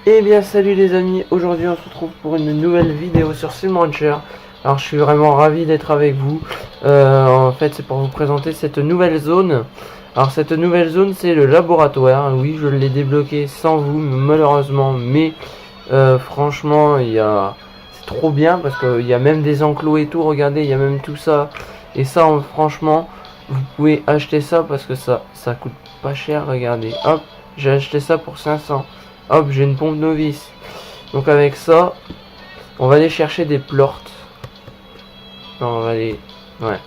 Eh bien salut les amis, aujourd'hui on se retrouve pour une nouvelle vidéo sur SimRancher. Alors je suis vraiment ravi d'être avec vous. En fait c'est pour vous présenter cette nouvelle zone. Alors cette nouvelle zone c'est le laboratoire. Oui, je l'ai débloqué sans vous malheureusement, mais franchement c'est trop bien parce qu'il y a même des enclos et tout. Regardez, il y a même tout ça. Et ça franchement vous pouvez acheter ça parce que ça coûte pas cher. Regardez, hop, j'ai acheté ça pour 500. Hop, j'ai une pompe novice. Donc avec ça, on va aller chercher des plortes. Non, on va aller... Ouais.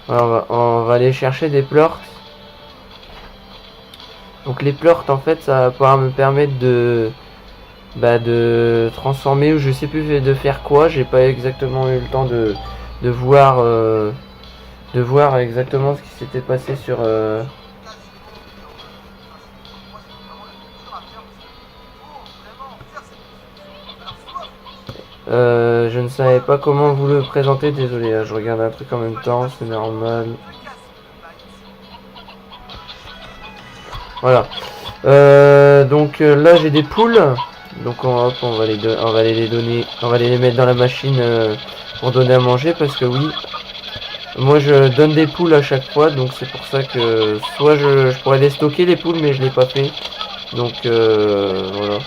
On va aller chercher des plortes. Donc les plortes, en fait, ça va pouvoir me permettre de transformer, ou je sais plus de faire quoi. J'ai pas exactement eu le temps de voir exactement ce qui s'était passé sur... je ne savais pas comment vous le présenter, désolé, je regarde un truc en même temps, c'est normal. Voilà. Donc là j'ai des poules. Donc on va aller les donner, on va aller les mettre dans la machine pour donner à manger parce que oui, moi je donne des poules à chaque fois, donc c'est pour ça que soit je pourrais les stocker les poules, mais je l'ai pas fait. Donc voilà.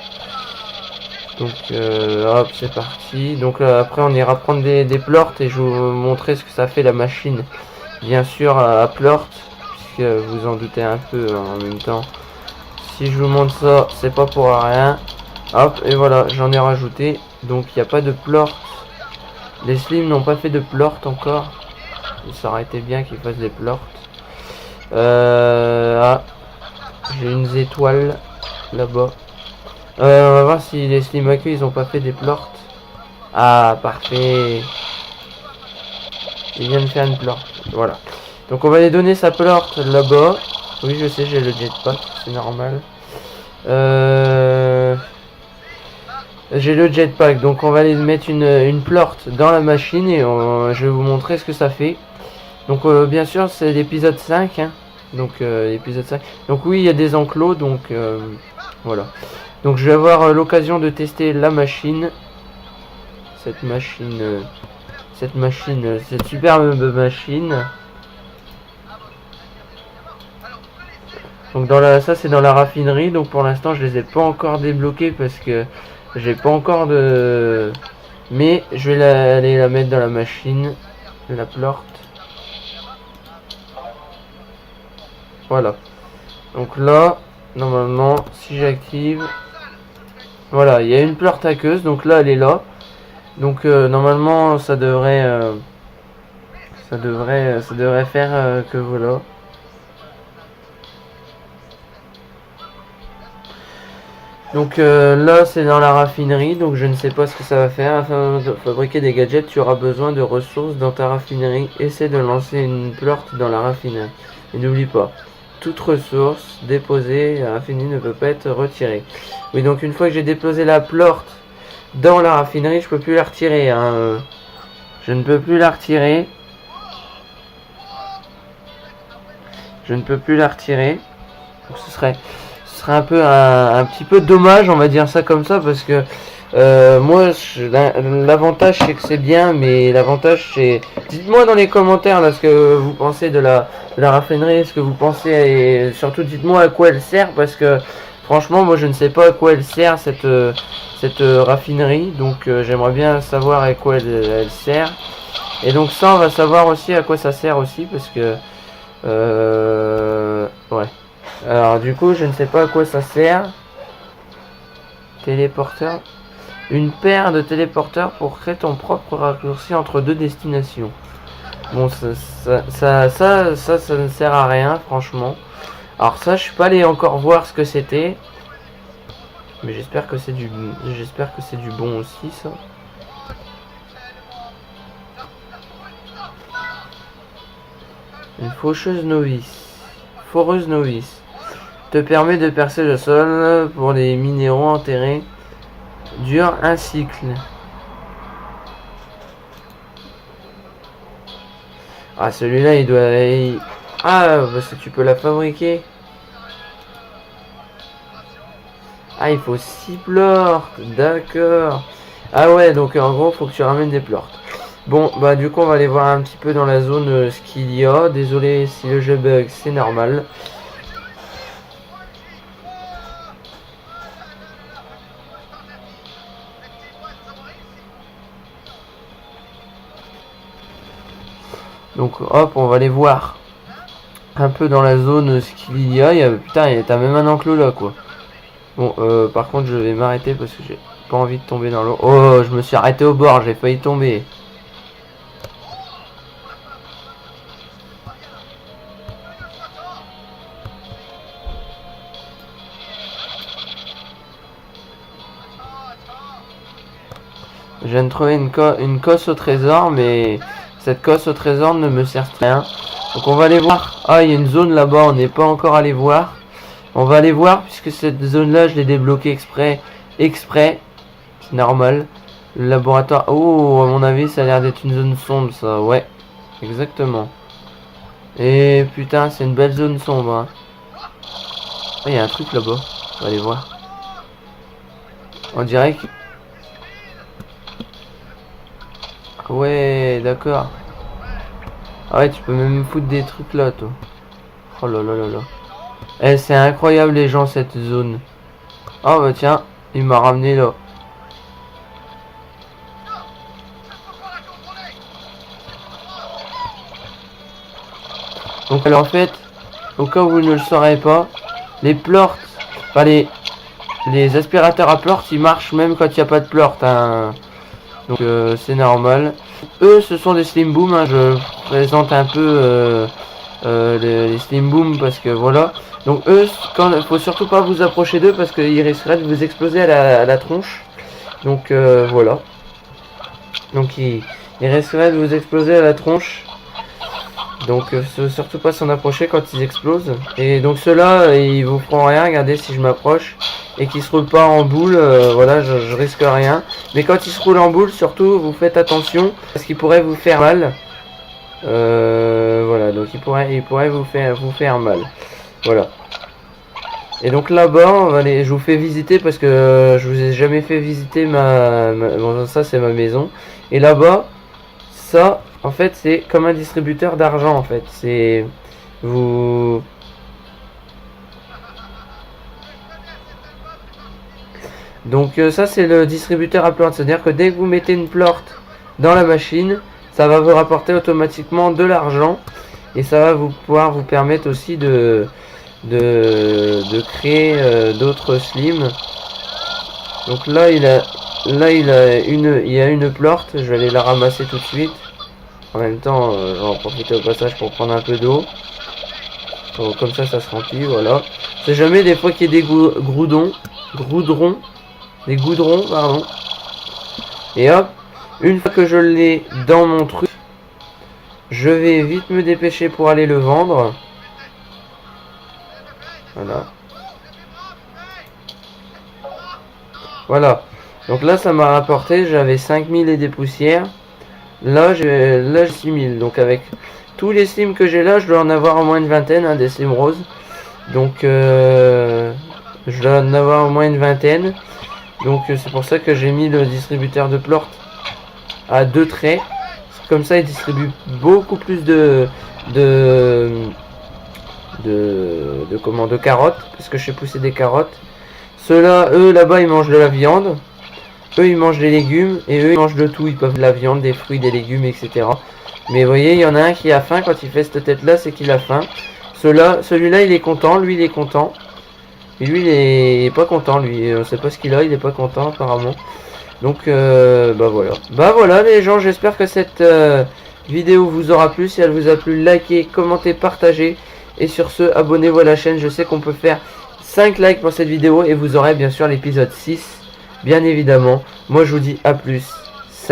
Donc hop, c'est parti. Donc là, après on ira prendre des plortes et je vais vous montrer ce que ça fait la machine. Bien sûr à plortes, puisque vous en doutez un peu en même temps. Si je vous montre ça, c'est pas pour rien. Hop, et voilà, j'en ai rajouté. Donc il n'y a pas de plortes. Les slims n'ont pas fait de plortes encore. Ça aurait été bien qu'ils fassent des plortes. Ah, j'ai une étoile là-bas. On va voir si les slim accueils ils ont pas fait des plortes. Ah, parfait. Il vient de faire une plorte. Voilà. Donc on va lui donner sa plorte là-bas. Oui, je sais, j'ai le jetpack, c'est normal. J'ai le jetpack, donc on va aller mettre une plorte dans la machine et je vais vous montrer ce que ça fait. Donc bien sûr c'est l'épisode 5, hein. Donc l'épisode 5. Donc oui, il y a des enclos, donc voilà. Donc je vais avoir l'occasion de tester la machine. Cette superbe machine. Donc ça c'est dans la raffinerie, donc pour l'instant je les ai pas encore débloqués parce que j'ai pas encore de... Mais je vais aller la mettre dans la machine, la plorte. Voilà. Donc là, normalement, si j'active... Voilà, il y a une plorte aqueuse, donc là elle est là. Donc normalement ça devrait faire que voilà. Donc là c'est dans la raffinerie, donc je ne sais pas ce que ça va faire. Afin de fabriquer des gadgets, tu auras besoin de ressources dans ta raffinerie. Essaie de lancer une plorte dans la raffinerie. Et n'oublie pas, toute ressource déposée à la raffinerie ne peut pas être retirée. Oui, donc une fois que j'ai déposé la plorte dans la raffinerie, je peux plus la retirer. Hein. Je ne peux plus la retirer. Je ne peux plus la retirer. Donc ce serait un peu un petit peu dommage, on va dire ça comme ça, parce que moi l'avantage c'est que c'est bien, mais l'avantage c'est... Dites-moi dans les commentaires là ce que vous pensez de la raffinerie, ce que vous pensez, et surtout dites-moi à quoi elle sert, parce que franchement moi je ne sais pas à quoi elle sert cette raffinerie, donc j'aimerais bien savoir à quoi elle sert. Et donc ça on va savoir aussi à quoi ça sert aussi, parce que ouais. Alors du coup je ne sais pas à quoi ça sert. Téléporteur. Une paire de téléporteurs pour créer ton propre raccourci entre deux destinations. Bon ça ne sert à rien franchement. Alors ça je suis pas allé encore voir ce que c'était. Mais j'espère que c'est du bon aussi ça. Une faucheuse novice. Foreuse novice. Te permet de percer le sol pour les minéraux enterrés. Dure un cycle. Ah celui-là il doit... Ah parce que tu peux la fabriquer. Ah, il faut 6 plorts. D'accord. Ah ouais, donc en gros, faut que tu ramènes des plorts. Bon, bah du coup, on va aller voir un petit peu dans la zone ce qu'il y a. Désolé si le jeu bug, c'est normal. Donc hop, on va aller voir un peu dans la zone ce qu'il y a. Putain, t'as même un enclos là quoi. Bon, par contre, je vais m'arrêter parce que j'ai pas envie de tomber dans l'eau. Oh, je me suis arrêté au bord, j'ai failli tomber. Je viens de trouver une cosse au trésor, mais cette cosse au trésor ne me sert à rien. Donc on va aller voir. Ah, il y a une zone là-bas, on n'est pas encore allé voir. On va aller voir, puisque cette zone-là, je l'ai débloquée exprès. C'est normal. Le laboratoire. Oh, à mon avis, ça a l'air d'être une zone sombre, ça. Ouais, exactement. Et putain, c'est une belle zone sombre. Hein. Ah, il y a un truc là-bas. On va aller voir. On dirait que... Ouais, d'accord. Ah ouais, tu peux même foutre des trucs là, toi. Oh là là là là. Eh, c'est incroyable, les gens, cette zone. Oh bah tiens, il m'a ramené là. Donc alors en fait, au cas où vous ne le saurez pas, les plorts, enfin les aspirateurs à plorts, ils marchent même quand il n'y a pas de plorts. Hein. Donc c'est normal. Eux, ce sont des slim boom. Hein. Je présente un peu les slim boom parce que voilà. Donc eux, faut surtout pas vous approcher d'eux parce qu'ils risqueraient de vous exploser à la tronche. Donc voilà. Donc ils risqueraient de vous exploser à la tronche. Donc surtout pas s'en approcher quand ils explosent. Et donc ceux-là, ils vous feront rien. Regardez si je m'approche et qu'ils se roulent pas en boule. Voilà, je risque rien. Mais quand ils se roulent en boule, surtout vous faites attention parce qu'ils pourraient vous faire mal. Voilà, donc ils pourraient vous faire mal. Voilà. Et donc là-bas, je vous fais visiter parce que je vous ai jamais fait visiter bon, ça c'est ma maison. Et là-bas, ça, en fait, c'est comme un distributeur d'argent, en fait. C'est... Vous... Donc ça, c'est le distributeur à plorts. C'est-à-dire que dès que vous mettez une plorte dans la machine, ça va vous rapporter automatiquement de l'argent. Et ça va pouvoir vous permettre aussi de créer d'autres slims. Donc là, il y a une plorte. Je vais aller la ramasser tout de suite. En même temps, je vais en profiter au passage pour prendre un peu d'eau. Donc, comme ça se remplit, voilà. C'est jamais des fois qu'il y ait des goudrons, pardon. Et hop, une fois que je l'ai dans mon truc, je vais vite me dépêcher pour aller le vendre. Voilà. Voilà. Donc là, ça m'a rapporté, j'avais 5000 et des poussières. Là j'ai 6000. Donc avec tous les slims que j'ai là, je dois en avoir au moins une vingtaine, hein, des slims roses. Donc je dois en avoir au moins une vingtaine. Donc c'est pour ça que j'ai mis le distributeur de plorts à 2 traits. Comme ça, il distribue beaucoup plus de carottes, parce que je sais pousser des carottes. Ceux-là, eux là-bas, ils mangent de la viande. Eux ils mangent des légumes et eux ils mangent de tout, ils peuvent de la viande, des fruits, des légumes, etc. Mais vous voyez, il y en a un qui a faim quand il fait cette tête là, c'est qu'il a faim. Celui-là il est content, lui il est content. Et lui il est pas content, lui, on sait pas ce qu'il a, il est pas content apparemment. Donc bah voilà. Bah voilà les gens, j'espère que cette vidéo vous aura plu. Si elle vous a plu, likez, commentez, partagez. Et sur ce, abonnez-vous à la chaîne, je sais qu'on peut faire 5 likes pour cette vidéo et vous aurez bien sûr l'épisode 6. Bien évidemment, moi je vous dis à plus.